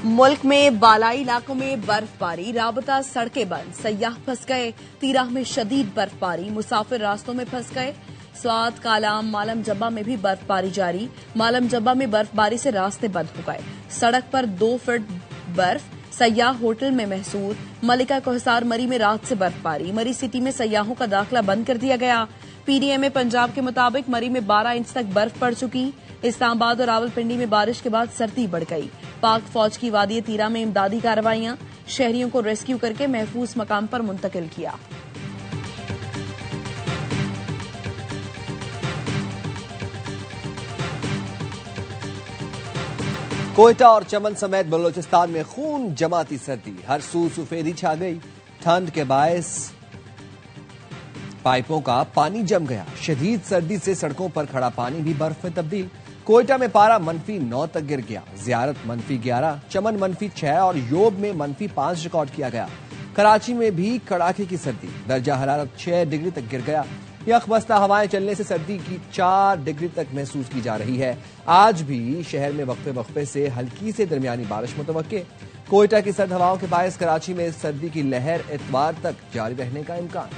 मुल्क में बालाई इलाकों में बर्फबारी, राबता सड़कें बंद, सयाह फंस गए। तीराह में शदीद बर्फबारी, मुसाफिर रास्तों में फंस गए। स्वात, कालाम, मालम जब्बा में भी बर्फबारी जारी। मालम जब्बा में बर्फबारी से रास्ते बंद हो गए। सड़क पर 2 फीट बर्फ। सयाह होटल में महसूर। मलिका कोहसार मरी में रात से बर्फबारी। मरी सिटी में सयाहों का दाखिला बंद कर दिया गया। पीडीएमए पंजाब के मुताबिक मरी में 12 इंच तक बर्फ पड़ चुकी। इस्लामाबाद और रावलपिंडी में बारिश के बाद सर्दी बढ़ गई। पाक फौज की वादी तीरा में इमदादी कार्रवाइयां, शहरियों को रेस्क्यू करके महफूज मकाम पर मुंतकिल किया। कोयटा और चमन समेत बलोचिस्तान में खून जमाती सर्दी, हर सू सफेदी छा गई। ठंड के बायस पाइपों का पानी जम गया। शदीद सर्दी से सड़कों पर खड़ा पानी भी बर्फ में तब्दील। कोयटा में पारा -9 तक गिर गया। जियारत -11, चमन -6 और योब में -5 रिकॉर्ड किया गया। कराची में भी कड़ाके की सर्दी, दर्जा हरारत 6 डिग्री तक गिर गया। यखबस्ता हवाएं चलने से सर्दी की 4 डिग्री तक महसूस की जा रही है। आज भी शहर में वक्फे वक्फे से हल्की से दरमियानी बारिश मुतवक्के। कोयटा की सर्द हवाओं के बायस कराची में सर्दी की लहर इतवार तक जारी रहने का इम्कान।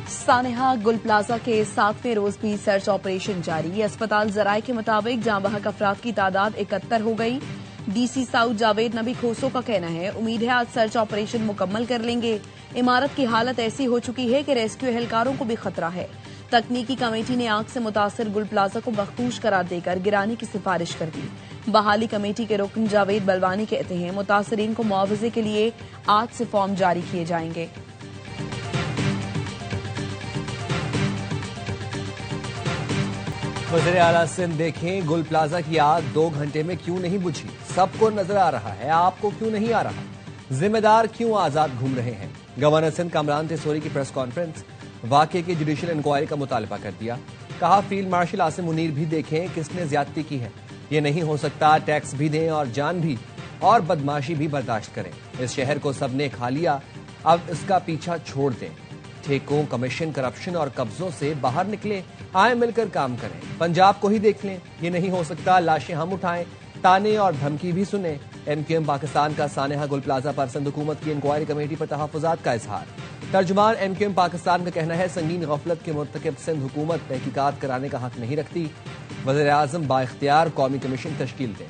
सानेहा गुल प्लाजा के 7वें रोज भी सर्च ऑपरेशन जारी। अस्पताल जराये के मुताबिक जहां बहक अफराद की तादाद 71 हो गई। डीसी साउथ जावेद नबी खोसो का कहना है, उम्मीद है आज सर्च ऑपरेशन मुकम्मल कर लेंगे। इमारत की हालत ऐसी हो चुकी है कि रेस्क्यू एहलकारों को भी खतरा है। तकनीकी कमेटी ने आग से मुतासर गुल प्लाजा को मखदूश करार देकर गिराने की सिफारिश कर दी। बहाली कमेटी के रुकन जावेद बलवानी कहते हैं, मुतासरीन को मुआवजे के लिए आज से फॉर्म जारी किए जाएंगे। वज़ीर आला सिंध देखें, गुल प्लाजा की आग 2 घंटे में क्यों नहीं बुझी? सबको नजर आ रहा है, आपको क्यों नहीं आ रहा? जिम्मेदार क्यों आजाद घूम रहे हैं? गवर्नर सिंध कामरान टेसोरी की प्रेस कॉन्फ्रेंस, वाकये की जुडिशियल इंक्वायरी का मुतालबा कर दिया। कहा, फील्ड मार्शल आसिम मुनीर भी देखें किसने ज्यादती की है। ये नहीं हो सकता, टैक्स भी दें और जान भी और बदमाशी भी बर्दाश्त करें। इस शहर को सबने खा लिया, अब इसका पीछा छोड़ दें। ठेकों, कमीशन, करप्शन और कब्जों से बाहर निकले, आए मिलकर काम करें। पंजाब को ही देख लें, ये नहीं हो सकता, लाशें हम उठाएं, ताने और धमकी भी सुने। एमक्यूएम पाकिस्तान का सानेहा गुल प्लाजा पर सिंध हुकूमत की इंक्वायरी कमेटी पर तहफुजात का इजहार। तर्जुमान एमक्यूएम पाकिस्तान का कहना है, संगीन गफलत के मुर्तकिब सिंध हुकूमत तहकीकात कराने का हक नहीं रखती। वज़ीर आज़म बाइख्तियार कौमी कमीशन तश्कील दें।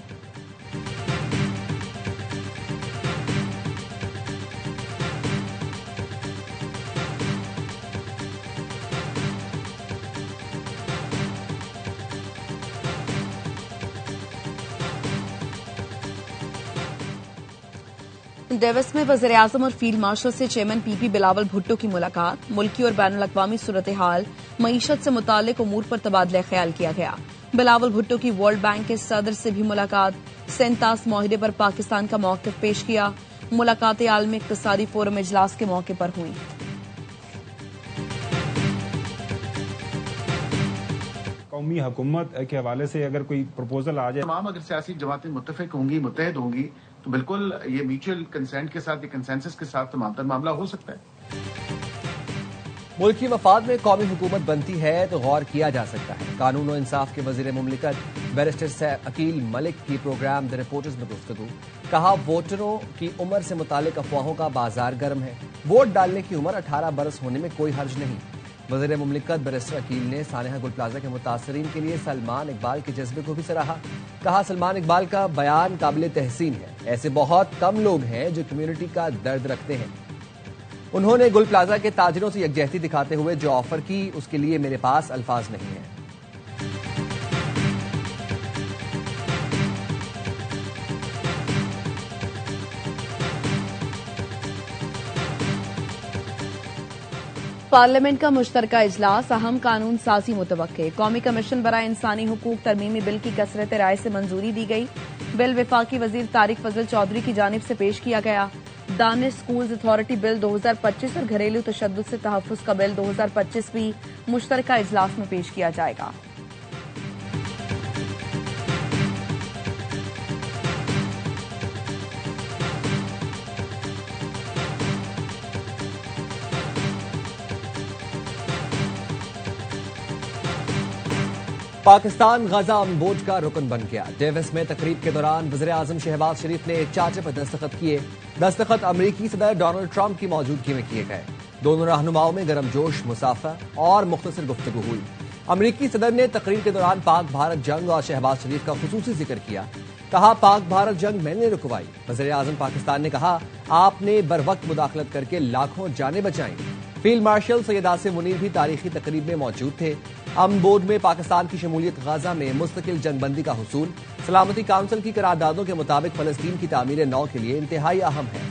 डेविस में वज़ीर आज़म और फील्ड मार्शल से चेयरमैन पीपी बिलावल भुट्टो की मुलाकात। मुल्की और बैनुल अक़वामी सूरत हाल, मईशत से मुताल्लिक उमूर पर तबादला ख्याल किया गया। बिलावल भुट्टो की वर्ल्ड बैंक के सदर से भी मुलाकात। सेंतास माहिदे पर पाकिस्तान का मौक़िफ़ पेश किया। मुलाकातें आलमी इक़्तिसादी फोरम इजलास के मौके पर हुई। कौमी हुकूमत के हवाले से अगर कोई प्रपोजल आ जाए, तमाम अगर सियासी जमातें मुत्तफिक होंगी, मुत्तहद होंगी, तो बिल्कुल ये म्यूचुअल कंसेंट के साथ, कंसेंसस के साथ तमाम मामला हो सकता है। मुल्की मफाद में कौमी हुकूमत बनती है तो गौर किया जा सकता है। कानून और इंसाफ के वजीर मुमलिकत बैरिस्टर अकील मलिक की प्रोग्राम द रिपोर्टर्स में गुफ्तगू। कहा, वोटरों की उम्र से मुतालिक अफवाहों का बाजार गर्म है। वोट डालने की उम्र 18 बरस होने में कोई हर्ज नहीं। वज़ीर मुमलिकत बैरिस्टर अकील ने सानेहा गुल प्लाजा के मुतासरीन के लिए सलमान इकबाल के जज्बे को भी सराहा। कहा, सलमान इकबाल का बयान काबिल तहसीन है। ऐसे बहुत कम लोग हैं जो कम्युनिटी का दर्द रखते हैं। उन्होंने गुल प्लाजा के ताजिरों से यकजहती दिखाते हुए जो ऑफर की, उसके लिए मेरे पास अल्फाज नहीं है। पार्लियामेंट का मुश्तरका इजलास, अहम कानून साजी मुतवक्के। कौमी कमीशन बराए इंसानी हुकूक तरमीमी बिल की कसरत राय से मंजूरी दी गई। बिल विफाकी वजीर तारिक फजल चौधरी की जानिब से पेश किया गया। दानिश स्कूल्स अथॉरिटी बिल 2025 और घरेलू तशद्दुद से तहफ़्फ़ुज़ का बिल 2025 भी मुश्तरका इजलास में पेश किया जाएगा। पाकिस्तान गजा अमन का रुकन बन गया। डेविस में तकरीब के दौरान वज़ीर-ए-आज़म शहबाज शरीफ ने एक चार्टर पर दस्तखत किए। दस्तखत अमरीकी सदर डोनाल्ड ट्रंप की मौजूदगी में किए गए। दोनों रहनुमाओं में गर्मजोश मुसाफा और मुख्तसर गुफ्तगू हुई। अमरीकी सदर ने तकरीर के दौरान पाक भारत जंग और शहबाज शरीफ का खुसूसी जिक्र किया। कहा, पाक भारत जंग मैंने रुकवाई। वज़ीर-ए-आज़म पाकिस्तान ने कहा, आपने बरवक्त मुदाखलत करके लाखों जानें बचाई। फील्ड मार्शल सैयद आसिम मुनीर भी तारीखी तकरीब में मौजूद थे। अमन बोर्ड में पाकिस्तान की शमूलियत गाजा में मुस्तकिल जंगबंदी का हुसूल। सलामती काउंसिल की करारदादों के मुताबिक फलस्तीन की तामीर नौ के लिए इंतहाई अहम है।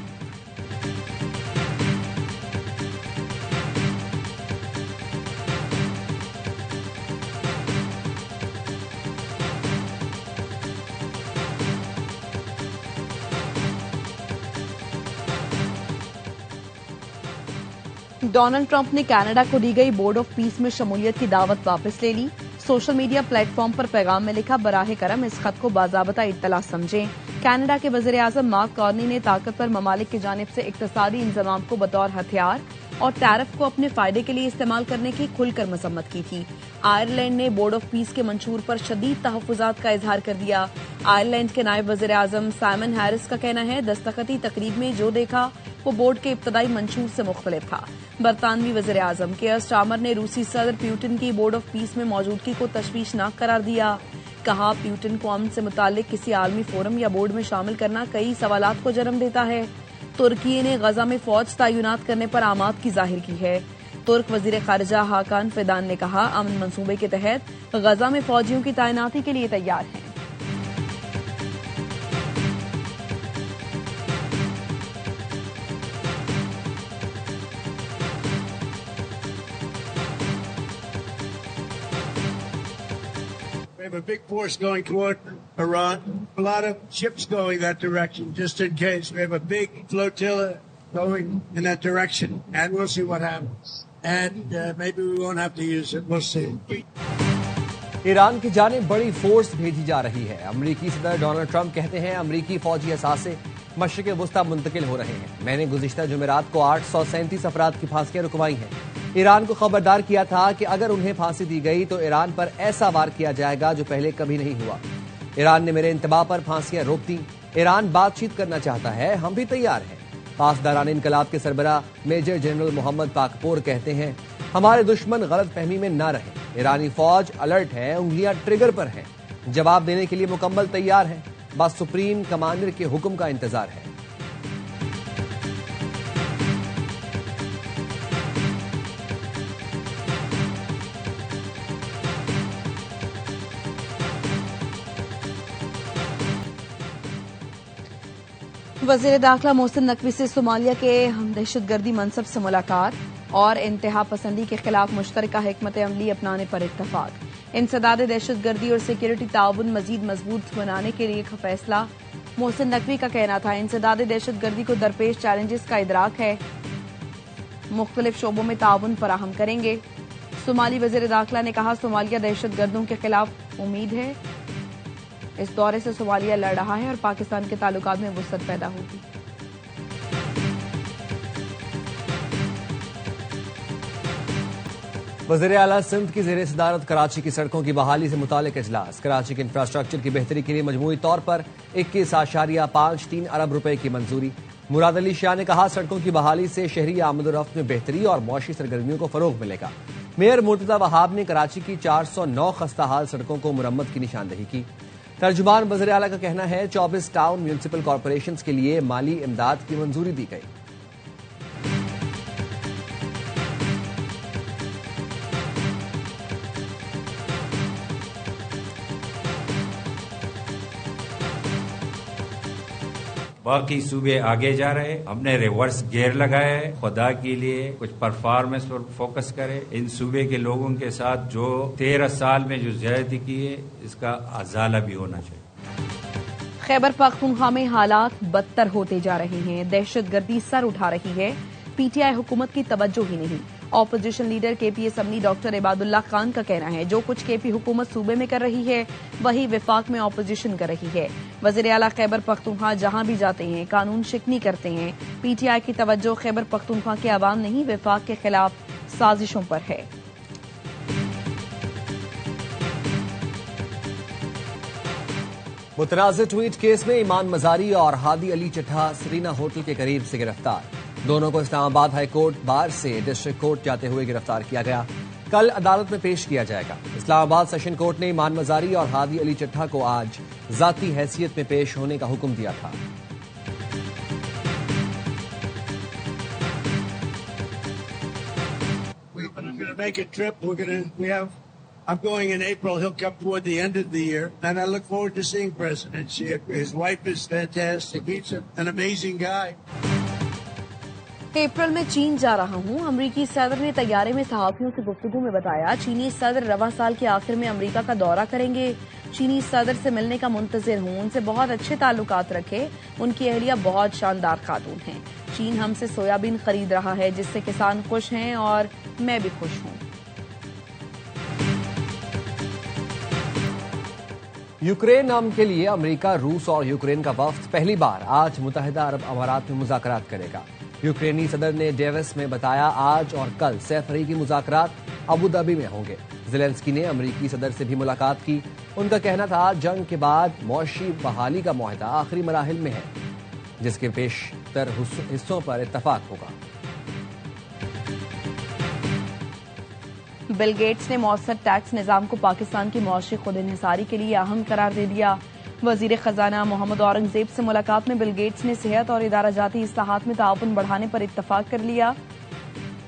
डोनाल्ड ट्रंप ने कनाडा को दी गई बोर्ड ऑफ पीस में शमूलियत की दावत वापस ले ली। सोशल मीडिया प्लेटफॉर्म पर पैगाम में लिखा, बराह करम इस खत को बाज़ाबता इत्तला समझें। कनाडा के वज़ीर-ए-आज़म मार्क कार्नी ने ताकतवर ममालिक की जानिब से इक्तसादी इंजमाम को बतौर हथियार और टैरिफ को अपने फायदे के लिए इस्तेमाल करने की खुलकर मसम्मत की थी। आयरलैंड ने बोर्ड ऑफ पीस के मंशूर पर शदीद तहफ़्फ़ुज़ात का इजहार कर दिया। आयरलैंड के नायब वज़ीर-ए-आज़म साइमन हैरिस का कहना है, दस्तखती तकरीब में जो देखा वो बोर्ड के इब्तदाई मंशूर से मुख्तलिफ था। बरतानवी वज़ीर-ए-आज़म केयर स्टारमर ने रूसी सदर प्यूटिन की बोर्ड ऑफ पीस में मौजूदगी को तशवीशनाक करार दिया। कहा, प्यूटिन को अमन से मुताल्लिक किसी आलमी फोरम या बोर्ड में शामिल करना कई सवालात को जन्म देता है। तुर्की ने गजा में फौज तैनात करने पर आमाद की जाहिर की है। तुर्क वजीर खारिजा हाकान फिदान ने कहा, अमन मंसूबे के तहत गजा में फौजियों की तैनाती के लिए तैयार हैं। We have a big force going toward Iran. A lot of ships going that direction, just in case. We have a big flotilla going in that direction, and we'll see what happens. And maybe we won't have to use it. We'll see. Iran की जानिब बड़ी force भेजी जा रही है। अमरीकी सदर Donald Trump कहते हैं, अमरीकी फौजी असासे मशरिक़ वुस्ता मुंतकिल हो रहे हैं। मैंने गुज़िश्ता जुमेरात को 837 अफराद की फांसियां रुकवाई हैं। ईरान को खबरदार किया था कि अगर उन्हें फांसी दी गई तो ईरान पर ऐसा वार किया जाएगा जो पहले कभी नहीं हुआ। ईरान ने मेरे इंतबा पर फांसियां रोक दी। ईरान बातचीत करना चाहता है, हम भी तैयार हैं। पासदारान इनकलाब के सरबरा मेजर जनरल मोहम्मद पाकपोर कहते हैं, हमारे दुश्मन गलत फहमी में न रहे। ईरानी फौज अलर्ट है, उंगलियां ट्रिगर पर हैं, जवाब देने के लिए मुकम्मल तैयार है। बस सुप्रीम कमांडर के हुक्म का इंतजार है। वज़ीर दाखिला मोहसिन नकवी से सोमालिया के दहशतगर्दी मनसब से मुलाकात और इंतहा पसंदी के खिलाफ मुश्तरका हिकमत अमली अपनाने पर इत्तफाक। इंसदाद दहशतगर्दी और सिक्योरिटी ताउन मजीद मजबूत बनाने के लिए फैसला। मोहसिन नकवी का कहना था, इंसदाद दहशतगर्दी को दरपेश चैलेंजेस का इदराक है, मुख्तलिफ शोबों में ताउन फराहम करेंगे। सोमाली वज़ीर दाखिला ने कहा, सोमालिया दहशतगर्दों के खिलाफ उम्मीद है। इस दौरे से सोमालिया लड़ रहा है और पाकिस्तान के ताल्लुकात में वुसअत पैदा होगी। वज़ीर आला सिंध की ज़ेर सदारत कराची की सड़कों की बहाली से मुतालिक इजलास। कराची के इंफ्रास्ट्रक्चर की बेहतरी के लिए मजमूई तौर पर 21.53 अरब रुपए की मंजूरी। मुराद अली शाह ने कहा, सड़कों की बहाली से शहरी आमदोरफ्त में बेहतरी और मौशी सरगर्मियों को फरोग मिलेगा। मेयर मुर्तजा वहाब ने कराची की 409 खस्ताहाल सड़कों को मुरम्मत की निशानदही की। तर्जुमान वज़ीर आला का कहना है, 24 टाउन म्यूनिसिपल कॉरपोरेशन के लिए माली इमदाद की मंजूरी दी गई। बाकी सूबे आगे जा रहे, हमने रिवर्स गियर लगाया है। खुदा के लिए कुछ परफॉर्मेंस पर फोकस करें। इन सूबे के लोगों के साथ जो 13 साल में जो ज्यादती की है, इसका अजाला भी होना चाहिए। खैबर पख्तूनख्वा में हालात बदतर होते जा रहे हैं। दहशतगर्दी सर उठा रही है। पीटीआई हुकूमत की तवज्जो ही नहीं। Opposition leader KP assembly doctor Ibadullah Khan का कहना है, जो कुछ केपी हुकूमत सूबे में कर रही है वही विफाक में ऑपोजिशन कर रही है। वज़ीर आला खैबर पख्तूनख्वा जहां भी जाते हैं कानून शिकनी करते हैं। पीटीआई की तवज्जो खैबर पख्तूनख्वा के अवाम नहीं, विफाक के खिलाफ साजिशों पर है। मुतनाज़ ट्वीट केस में ईमान मजारी और हादी अली चड्ढा सरीना होटल के करीब से गिरफ्तार। दोनों को इस्लामाबाद हाई कोर्ट बार से डिस्ट्रिक्ट कोर्ट जाते हुए गिरफ्तार किया गया। कल अदालत में पेश किया जाएगा। इस्लामाबाद सेशन कोर्ट ने ईमान मजारी और हादी अली चड्ढा को आज जाती हैसियत में पेश होने का हुक्म दिया था। I'm going in April. He'll come toward the end of the year. And I look forward to seeing President Xi. His wife is fantastic. He's an amazing guy. अप्रैल में चीन जा रहा हूं, अमरीकी सदर ने तैयारे में सहाफियों से गुफ्तगू में बताया। चीनी सदर रवा साल के आखिर में अमरीका का दौरा करेंगे। चीनी सदर से मिलने का मुंतजिर हूं, उनसे बहुत अच्छे ताल्लुकात रखे। उनकी अहलिया बहुत शानदार खातून हैं। चीन हमसे सोयाबीन खरीद रहा है, जिससे किसान खुश हैं और मैं भी खुश हूं। यूक्रेन नाम के लिए अमेरिका, रूस और यूक्रेन का वफ्द पहली बार आज मुत्तहिदा अरब अमारात में मुज़ाकरात करेगा। यूक्रेनी सदर ने डेविस में बताया आज और कल सह-फरीकी मुज़ाकरात अबू धाबी में होंगे। ज़ेलेंस्की ने अमेरिकी सदर से भी मुलाकात की। उनका कहना था जंग के बाद मौशी बहाली का मुआहदा आखिरी मराहिल में है, जिसके पेशतर हिस्सों पर इत्तफाक होगा। बिल गेट्स ने मौसर टैक्स निजाम को पाकिस्तान की मौशी खुद इन्हिसारी के लिए अहम करार दे दिया। वजीर खजाना मोहम्मद औरंगजेब से मुलाकात में बिल गेट्स ने सेहत और इदारा जाती इस्लाहात में ताउन बढ़ाने पर इत्तफाक कर लिया।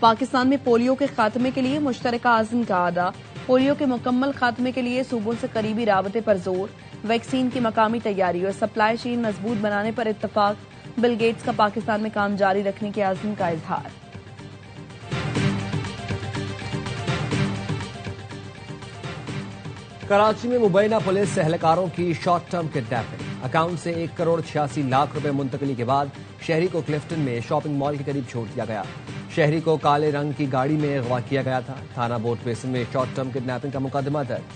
पाकिस्तान में पोलियो के खात्मे के लिए मुश्तरका आज़म का अदा। पोलियो के मुकम्मल खात्मे के लिए सूबों से करीबी राबते पर जोर। वैक्सीन की मकामी तैयारी और सप्लाई चेन मजबूत बनाने पर इत्तफाक। बिल गेट्स का पाकिस्तान में काम जारी रखने के आज़म का इजहार। कराची में मुबैना पुलिस एहलकारों की शॉर्ट टर्म किडनैपिंग। अकाउंट से 1 करोड़ 86 लाख रुपए मुंतकली के बाद शहरी को क्लिफ्टन में शॉपिंग मॉल के करीब छोड़ दिया गया। शहरी को काले रंग की गाड़ी में अगवा किया गया था। थाना बोट बेसिन में शॉर्ट टर्म किडनैपिंग का मुकदमा दर्ज।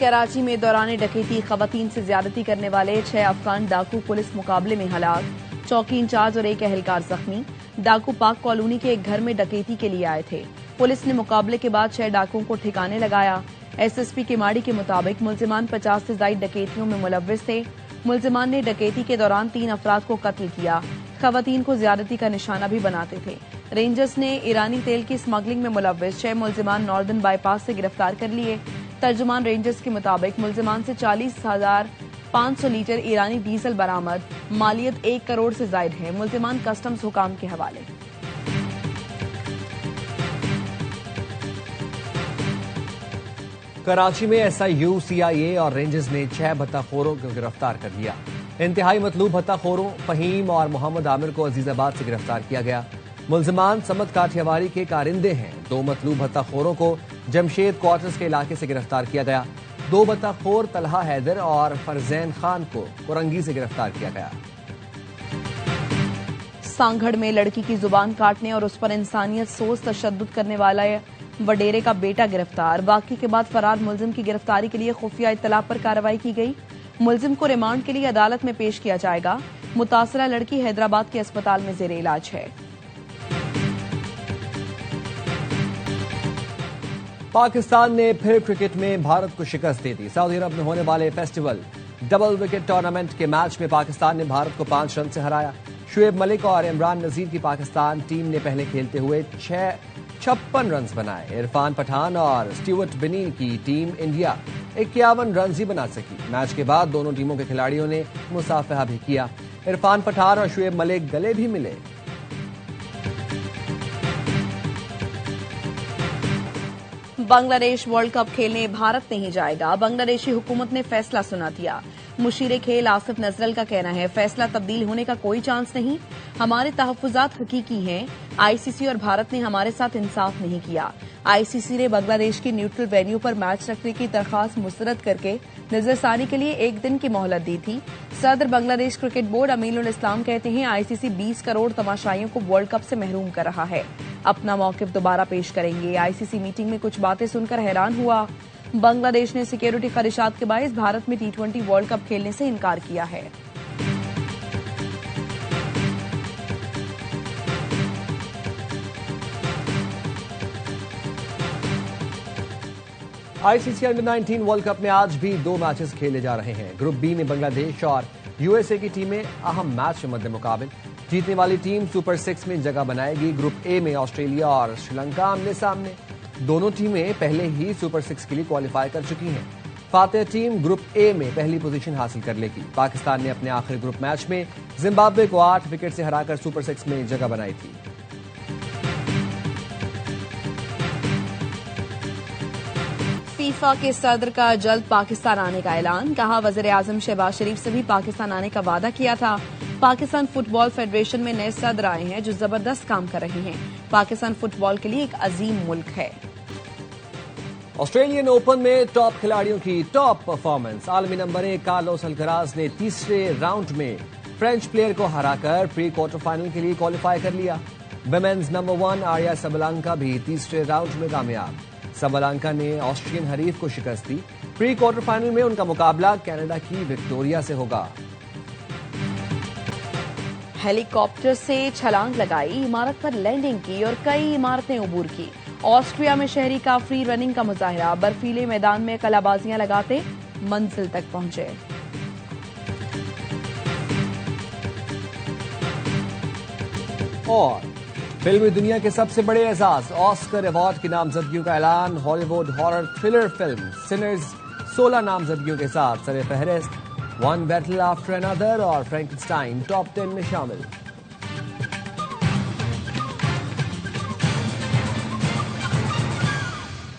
कराची में दौरान डकैती खवातीन से ज्यादती करने वाले 6 अफगान डाकू पुलिस मुकाबले में हलाक। चौकी इंचार्ज और एक एहलकार जख्मी। डाकू पाक कॉलोनी के एक घर में डकैती के लिए आए थे। पुलिस ने मुकाबले के बाद 6 डाकुओं को ठिकाने लगाया। एसएसपी किमाड़ी के मुताबिक मुल्जिमान 50 से ज्यादा डकैतियों में मुलव्विस थे। मुल्जिमान ने डकैती के दौरान 3 अफराद को कत्ल किया। खवातीन को ज्यादती का निशाना भी बनाते थे। रेंजर्स ने ईरानी तेल की स्मगलिंग में मुलव्विस 6 मुल्जिमान नॉर्दर्न बाईपास से गिरफ्तार कर लिए। तर्जुमान रेंजर्स के मुताबिक मुल्जिमान से 40,500 लीटर ईरानी डीजल बरामद। मालियत 1 करोड़ से जायद है। मुल्जिमान कस्टम्स हुकाम के हवाले। कराची में एसआईयू, सीआईए और रेंजर्स ने 6 भत्ताखोरों को गिरफ्तार कर लिया। इंतहाई मतलूब भत्ताखोरों फहीम और मोहम्मद आमिर को अजीजाबाद से गिरफ्तार किया गया। मुल्जिमान समत काठियावाड़ी के कारिंदे हैं। 2 मतलूब भत्ताखोरों को जमशेद क्वार्टर्स के इलाके से गिरफ्तार किया गया। 2 भत्ताखोर तलहा हैदर और फरजैन खान को कुरंगी से गिरफ्तार किया गया। सांगढ़ में लड़की की जुबान काटने और उस पर इंसानियत सोच तशद्दुद करने वाला वडेरे का बेटा गिरफ्तार। वाकई के बाद फरार मुल्जिम की गिरफ्तारी के लिए खुफिया इत्तला पर कार्रवाई की गई। मुल्जिम को रिमांड के लिए अदालत में पेश किया जाएगा। मुतासरा लड़की हैदराबाद के अस्पताल में जेर इलाज है। पाकिस्तान ने फिर क्रिकेट में भारत को शिकस्त दे दी। सऊदी अरब में होने वाले फेस्टिवल डबल विकेट टूर्नामेंट के मैच में पाकिस्तान ने भारत को 5 रन से हराया। शुएब मलिक और इमरान नजीर की पाकिस्तान टीम ने पहले खेलते हुए 56 रन बनाए। इरफान पठान और स्टीवर्ट बिनी की टीम इंडिया 51 रन ही बना सकी। मैच के बाद दोनों टीमों के खिलाड़ियों ने मुसाफहा भी किया। इरफान पठान और शुएब मलिक गले भी मिले। बांग्लादेश वर्ल्ड कप खेलने भारत नहीं जाएगा। बांग्लादेशी हुकूमत ने फैसला सुना दिया। मुशीरे खेल आसिफ नजरल का कहना है फैसला तब्दील होने का कोई चांस नहीं। हमारे तहफ्फुजात हकीकी हैं। आईसीसी और भारत ने हमारे साथ इंसाफ नहीं किया। आईसीसी ने बांग्लादेश की न्यूट्रल वेन्यू पर मैच रखने की दरखास्त मुस्तरद करके नजरसानी के लिए 1 दिन की मोहलत दी थी। सदर बांग्लादेश क्रिकेट बोर्ड अमीनुल इस्लाम कहते हैं आईसीसी 20 करोड़ तमाशाइयों को वर्ल्ड कप से महरूम कर रहा है। अपना मौकिफ दोबारा पेश करेंगे। आईसीसी मीटिंग में कुछ बातें सुनकर हैरान हुआ। बांग्लादेश ने सिक्योरिटी खदशात के बायस भारत में T20 वर्ल्ड कप खेलने से इनकार किया है। आईसीसी अंडर-19 वर्ल्ड कप में आज भी 2 मैचेस खेले जा रहे हैं। ग्रुप बी में बांग्लादेश और यूएसए की टीमें अहम मैच में मध्य मुकाबिल। जीतने वाली टीम सुपर 6 में जगह बनाएगी। ग्रुप ए में ऑस्ट्रेलिया और श्रीलंका आमने सामने। दोनों टीमें पहले ही सुपर 6 के लिए क्वालिफाई कर चुकी हैं। फातेह टीम ग्रुप ए में पहली पोजीशन हासिल कर लेगी। पाकिस्तान ने अपने आखिरी ग्रुप मैच में जिम्बाब्वे को 8 विकेट से हराकर सुपर 6 में जगह बनाई थी। फीफा के सदर का जल्द पाकिस्तान आने का ऐलान। कहा, वजीर आजम शहबाज शरीफ से भी पाकिस्तान आने का वादा किया था। पाकिस्तान फुटबॉल फेडरेशन में नए सदर आए हैं जो जबरदस्त काम कर रहे हैं। पाकिस्तान फुटबॉल के लिए एक अजीम मुल्क है। ऑस्ट्रेलियन ओपन में टॉप खिलाड़ियों की टॉप परफॉर्मेंस। आलमी नंबर 1 कार्लोस अल्कराज ने तीसरे राउंड में फ्रेंच प्लेयर को हराकर प्री क्वार्टर फाइनल के लिए क्वालिफाई कर लिया। विमेन्स नंबर 1 आर्या सबलांका भी तीसरे राउंड में कामयाब। सबलांका ने ऑस्ट्रियन हरीफ को शिकस्त दी। प्री क्वार्टर फाइनल में उनका मुकाबला कनाडा की विक्टोरिया से होगा। हेलीकॉप्टर से छलांग लगाई, इमारत पर लैंडिंग की और कई इमारतें उबूर की। ऑस्ट्रिया में शहरी का फ्री रनिंग का मुजाहिरा। बर्फीले मैदान में कलाबाजियां लगाते मंजिल तक पहुंचे। और फिल्मी दुनिया के सबसे बड़े एजाज ऑस्कर अवार्ड की नामजदगियों का ऐलान। Hollywood horror thriller film Sinners 16 नामजदगियों के साथ सरे फहरिस्त। वन बैटल आफ्टर अनदर और फ्रैंकेनस्टाइन टॉप 10 में शामिल।